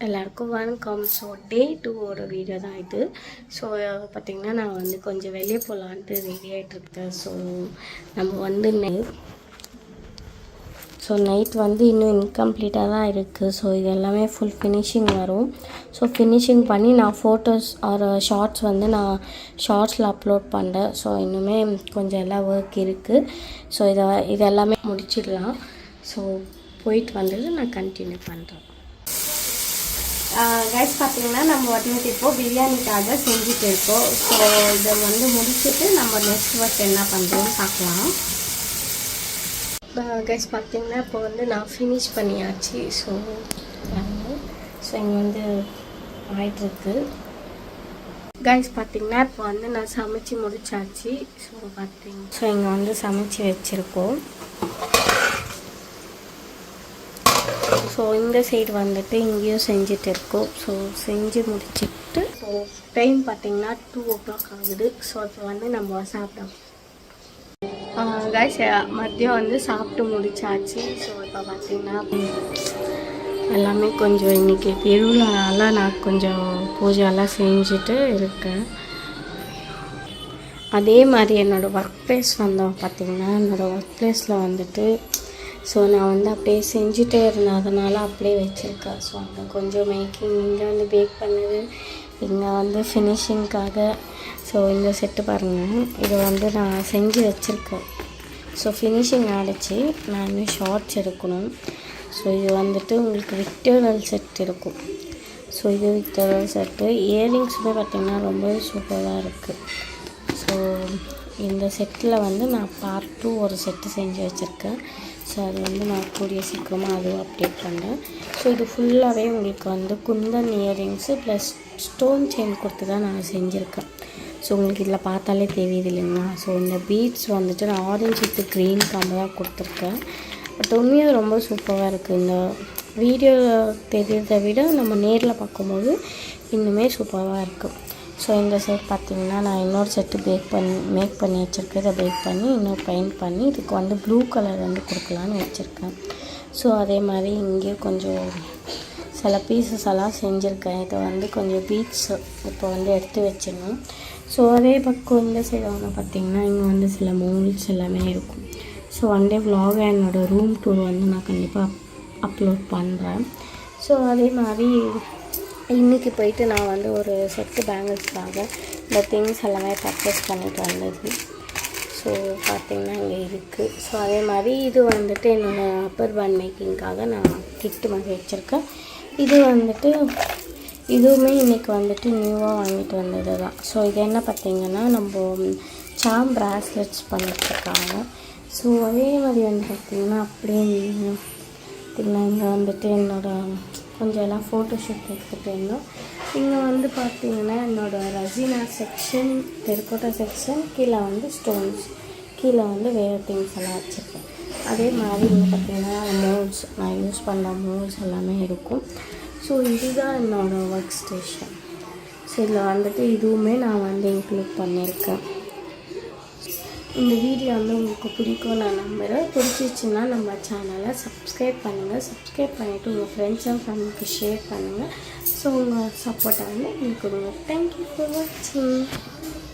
எல்லாருக்கும் வணக்கம். So day 2 ஒரு வீடியோ தான் இது. ஸோ பார்த்திங்கன்னா நான் வந்து கொஞ்சம் வெளியே போகலான்ட்டு ரெடி ஆகிட்டுருக்கேன். ஸோ நம்ம வந்து நைட் வந்து இன்னும் இன்கம்ப்ளீட்டாக தான் இருக்குது. ஸோ இது எல்லாமே ஃபுல் ஃபினிஷிங் வரும். ஸோ ஃபினிஷிங் பண்ணி நான் ஃபோட்டோஸ் ஆர் ஷார்ட்ஸ் வந்து நான் ஷார்ட்ஸில் அப்லோட் பண்ணுறேன். ஸோ இன்னுமே கொஞ்சம் எல்லாம் ஒர்க் இருக்குது. ஸோ இது எல்லாமே முடிச்சிடலாம். ஸோ போயிட்டு வந்தது நான் கண்டினியூ பண்ணுறேன். கைஸ் பார்த்திங்கன்னா நம்ம வந்து இப்போது பிரியாணிக்காக செஞ்சுட்டு இருக்கோம். ஸோ இதை வந்து முடிச்சுட்டு நம்ம நெக்ஸ்ட் ஒர்க் என்ன பண்ணுறோன்னு பார்க்கலாம். கைஸ் பார்த்திங்கன்னா இப்போ வந்து நான் ஃபினிஷ் பண்ணியாச்சு. ஸோ இங்கே வந்து ஆயிட்டுருக்கு. கைஸ் பார்த்திங்கன்னா இப்போ வந்து நான் சமைச்சு முடிச்சாச்சு. ஸோ இங்கே வந்து சமைச்சு வச்சுருக்கோம். ஸோ இந்த சைடு வந்துட்டு இங்கேயும் செஞ்சுட்டு இருக்கோம். ஸோ செஞ்சு முடிச்சுட்டு ஸோ டைம் பார்த்திங்கன்னா 2 o'clock ஆகுது. ஸோ இப்போ வந்து நம்ம சாப்பிட்டோம். கைஸ் மதியம் வந்து சாப்பிட்டு முடிச்சாச்சு. ஸோ இப்போ பார்த்திங்கன்னா எல்லாமே கொஞ்சம் இன்றைக்கி பெருவிழானால நான் கொஞ்சம் பூஜையெல்லாம் செஞ்சுட்டு இருக்கேன். அதே மாதிரி என்னோடய ஒர்க் ப்ளேஸ் வந்தோம் பார்த்திங்கன்னா என்னோடய ஒர்க் ப்ளேஸில் வந்துட்டு ஸோ நான் வந்து அப்படியே செஞ்சுட்டே இருந்தேன். அதனால் அப்படியே வச்சுருக்கேன். ஸோ அங்கே கொஞ்சம் மேக்கிங், இங்கே வந்து பேக் பண்ணது, இங்கே வந்து ஃபினிஷிங்காக. ஸோ இந்த செட்டு பாருங்கள், இதை வந்து நான் செஞ்சு வச்சுருக்கேன். ஸோ ஃபினிஷிங் ஆகிடுச்சு. நான் இன்னும் ஷார்ட்ஸ் எடுக்கணும். ஸோ இது வந்துட்டு உங்களுக்கு விக்டோரியல் செட் இருக்கும். ஸோ இது விக்டோரியல் செட்டு. இயரிங்ஸுமே பார்த்திங்கன்னா ரொம்ப சூப்பராக இருக்குது. ஸோ இந்த செட்டில் வந்து நான் பார்ட் 2 ஒரு செட்டு செஞ்சு வச்சுருக்கேன். ஸோ அது வந்து நான் கூடிய சீக்கிரமாக அதுவும் அப்டேட் பண்ணுறேன். ஸோ இது ஃபுல்லாகவே உங்களுக்கு வந்து Kundan earrings plus stone chain கொடுத்து தான் நான் செஞ்சுருக்கேன். ஸோ உங்களுக்கு இதில் பார்த்தாலே தெரியுது இல்லைங்களா. ஸோ இந்த பீட்ஸ் வந்துட்டு நான் ஆரஞ்சு வித் க்ரீன் காம்பு தான் கொடுத்துருக்கேன். பட் உண்மையாக ரொம்ப சூப்பராக இருக்குது. இந்த வீடியோ தெரியுறதை விட நம்ம நேரில் பார்க்கும்போது இன்னுமே சூப்பராக இருக்குது. ஸோ இந்த செட் பார்த்திங்கன்னா நான் இன்னொரு செட்டு மேக் பண்ணி வச்சுருக்கேன். இதை பேக் பண்ணி இன்னொரு பெயிண்ட் பண்ணி இதுக்கு வந்து ப்ளூ கலர் வந்து கொடுக்கலான்னு வச்சுருக்கேன். ஸோ அதே மாதிரி இங்கே கொஞ்சம் சில பீசஸ் எல்லாம் செஞ்சுருக்கேன். இதை வந்து கொஞ்சம் பீட்ஸ் இப்போ வந்து எடுத்து வச்சிடணும். ஸோ அதே பக்கம் இந்த சைடு வந்து பார்த்திங்கன்னா இங்கே வந்து சில மோல்ஸ் எல்லாமே இருக்கும். ஸோ ஒன் டே விலாக் என்னோடய ரூம் டூர் வந்து நான் கண்டிப்பாக அப்லோட் பண்ணுறேன். ஸோ அதே மாதிரி இன்றைக்கி போயிட்டு நான் வந்து ஒரு செட்டு பேங்கிள்ஸ்க்காக இந்த திங்ஸ் எல்லாமே பர்ச்சேஸ் பண்ணிட்டு வந்தது. ஸோ பார்த்திங்கன்னா இங்கே இருக்குது. ஸோ அதே மாதிரி இது வந்துட்டு என்னோடய அப்பர் பேண்ட் மேக்கிங்காக நான் கிட்டு மாதிரி வச்சுருக்கேன். இது வந்துட்டு இதுவுமே இன்றைக்கி வந்துட்டு நியூவாக வாங்கிட்டு வந்தது தான். ஸோ இது என்ன பார்த்திங்கன்னா நம்ம சாம் ப்ராஸ்லெட்ஸ் பண்ணிட்டுருக்காங்க. ஸோ அதே மாதிரி வந்து பார்த்திங்கன்னா அப்படியே பார்த்திங்கன்னா இங்கே வந்துட்டு என்னோடய கொஞ்சம் எல்லாம் ஃபோட்டோஷூட் எடுத்துகிட்டு இருந்தோம். இங்கே வந்து பார்த்திங்கன்னா என்னோடய ரசினா செக்ஷன், டெரகோட்டா செக்ஷன், கீழே வந்து ஸ்டோன்ஸ், கீழே வந்து வேறு திங்ஸ் எல்லாம் வச்சுருக்கேன். அதே மாதிரி இங்கே பார்த்திங்கன்னா மோல்ஸ், நான் யூஸ் பண்ணுற மோல்ஸ் எல்லாமே இருக்கும். ஸோ இதுதான் என்னோடய ஒர்க் ஸ்டேஷன். ஸோ இதில் வந்துட்டு இதுவுமே நான் வந்து இன்க்ளூட் பண்ணியிருக்கேன். இந்த வீடியோ வந்து உங்களுக்கு பிடிக்கும் நான் நம்புகிறேன். பிடிச்சிச்சின்னா நம்ம சேனலை சப்ஸ்கிரைப் பண்ணுங்கள். சப்ஸ்கிரைப் பண்ணிவிட்டு உங்கள் ஃப்ரெண்ட்ஸ் அண்ட் ஃபேமிலிக்கு ஷேர் பண்ணுங்கள். ஸோ உங்கள் சப்போர்ட்டை வந்து எனக்கு கொடுங்க. தேங்க்யூ ஃபார் வாட்சிங்.